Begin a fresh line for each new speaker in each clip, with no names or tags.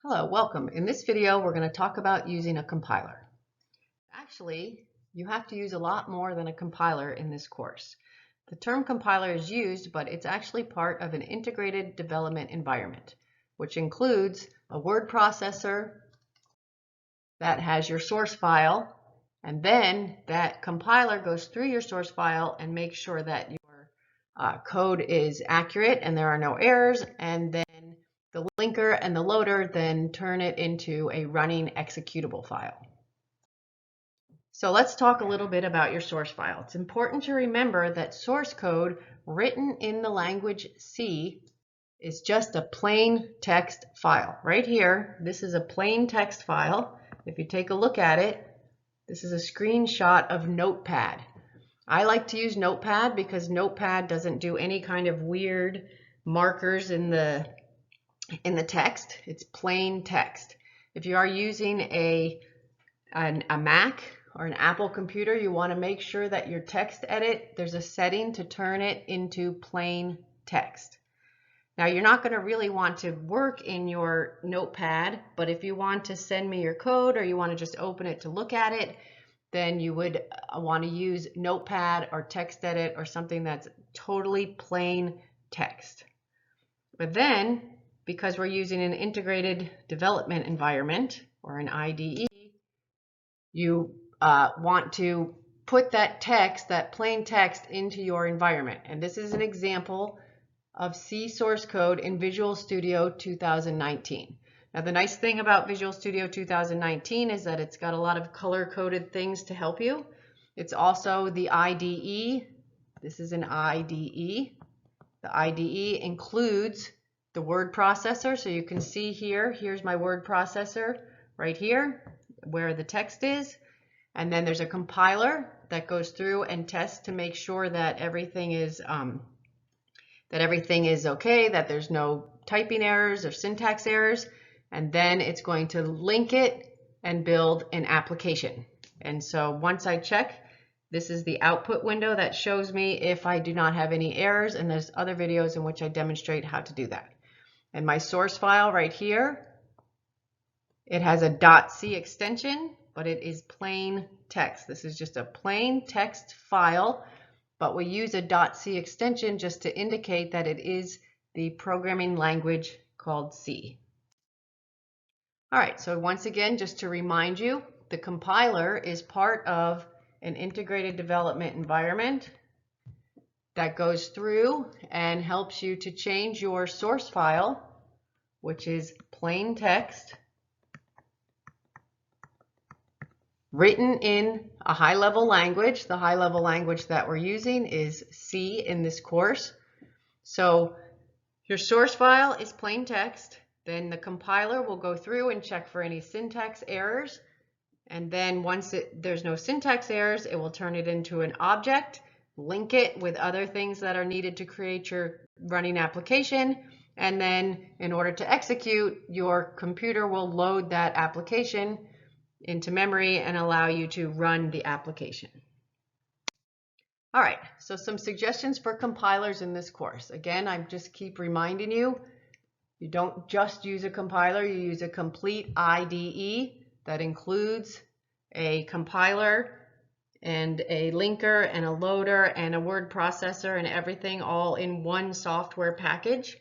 Hello, welcome. In this video, we're going to talk about using a compiler. Actually, you have to use a lot more than a compiler in this course. The term compiler is used, but it's actually part of an integrated development environment, which includes a word processor that has your source file, and then that compiler goes through your source file and makes sure that your code is accurate and there are no errors, and then the linker and the loader then turn it into a running executable file. So let's talk a little bit about your source file. It's important to remember that source code written in the language C is just a plain text file. Right here, this is a plain text file. If you take a look at it, this is a screenshot of Notepad. I like to use Notepad because Notepad doesn't do any kind of weird markers in the text. It's plain text. If you are using a Mac or an Apple computer, you want to make sure that your text edit, there's a setting to turn it into plain text. Now, you're not going to really want to work in your Notepad, but if you want to send me your code or you want to just open it to look at it, then you would want to use Notepad or TextEdit or something that's totally plain text. But then, because we're using an integrated development environment or an IDE, you want to put that text, that plain text, into your environment. And this is an example of C source code in Visual Studio 2019. Now, the nice thing about Visual Studio 2019 is that it's got a lot of color-coded things to help you. It's also the IDE. This is an IDE. The IDE includes the word processor. So you can see here, here's my word processor right here where the text is. And then there's a compiler that goes through and tests to make sure that everything is okay, that there's no typing errors or syntax errors. And then it's going to link it and build an application. And so once I check, this is the output window that shows me if I do not have any errors, and there's other videos in which I demonstrate how to do that. And my source file right here, it has a .c extension, but it is plain text. This is just a plain text file, but we use a .c extension just to indicate that it is the programming language called C. All right, so once again, just to remind you, the compiler is part of an integrated development environment that goes through and helps you to change your source file, which is plain text, written in a high-level language. The high-level language that we're using is C in this course. So your source file is plain text. Then the compiler will go through and check for any syntax errors. And then once there's no syntax errors, it will turn it into an object, link it with other things that are needed to create your running application. And then in order to execute, your computer will load that application into memory and allow you to run the application. All right, so some suggestions for compilers in this course. Again, I just keep reminding you, you don't just use a compiler, you use a complete IDE that includes a compiler and a linker and a loader and a word processor and everything all in one software package.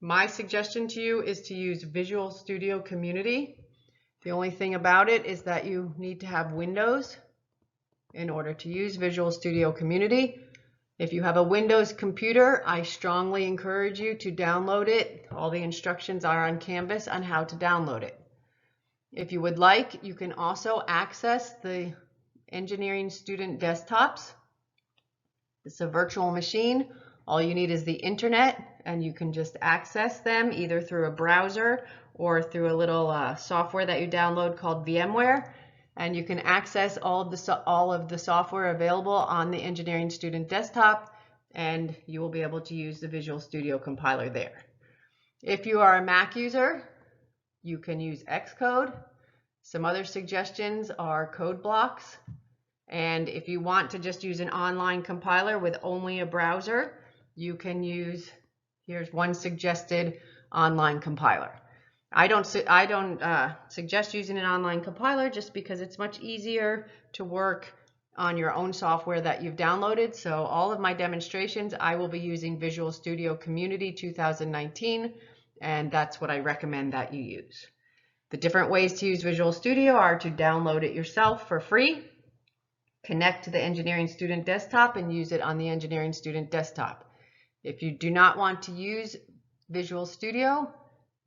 My suggestion to you is to use Visual Studio Community. The only thing about it is that you need to have Windows in order to use Visual Studio Community. If you have a Windows computer, I strongly encourage you to download it. All the instructions are on Canvas on how to download it. If you would like, you can also access the engineering student desktops. It's a virtual machine. All you need is the internet, and you can just access them either through a browser or through a little software that you download called VMware. And you can access all of the software available on the engineering student desktop, and you will be able to use the Visual Studio compiler there. If you are a Mac user, you can use Xcode. Some other suggestions are code blocks. And if you want to just use an online compiler with only a browser, you can use, here's one suggested online compiler. I don't suggest using an online compiler just because it's much easier to work on your own software that you've downloaded. So all of my demonstrations, I will be using Visual Studio Community 2019, and that's what I recommend that you use. The different ways to use Visual Studio are to download it yourself for free, connect to the Engineering Student desktop, and use it on the Engineering Student desktop. If you do not want to use Visual Studio,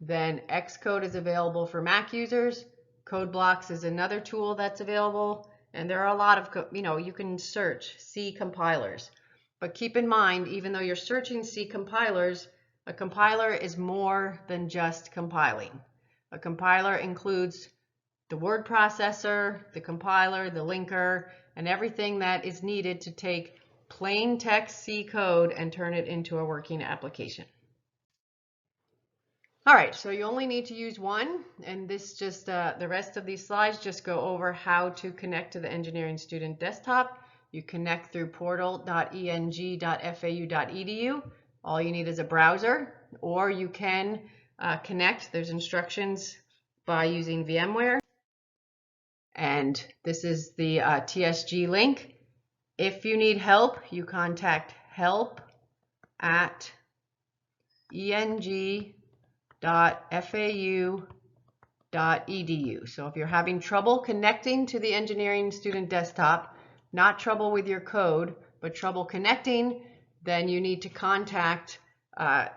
then Xcode is available for Mac users. CodeBlocks is another tool that's available, and there are a lot of, you can search C compilers. But keep in mind, even though you're searching C compilers, a compiler is more than just compiling. A compiler includes the word processor, the compiler, the linker, and everything that is needed to take plain text C code and turn it into a working application. All right, so you only need to use one, and this just the rest of these slides just go over how to connect to the Engineering Student desktop. You connect through portal.eng.fau.edu. All you need is a browser, or you can connect. There's instructions by using VMware, and this is the TSG link. If you need help, you contact help@eng.fau.edu. So if you're having trouble connecting to the Engineering Student desktop, not trouble with your code, but trouble connecting, then you need to contact the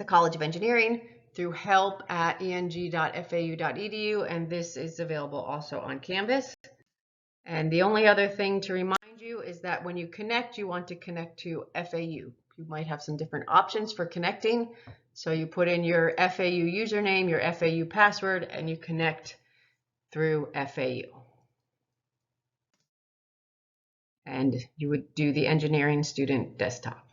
College of Engineering through help@eng.fau.edu, and this is available also on Canvas. And the only other thing to remind you is that when you connect, you want to connect to FAU. You might have some different options for connecting. So you put in your FAU username, your FAU password, and you connect through FAU. And you would do the Engineering Student desktop.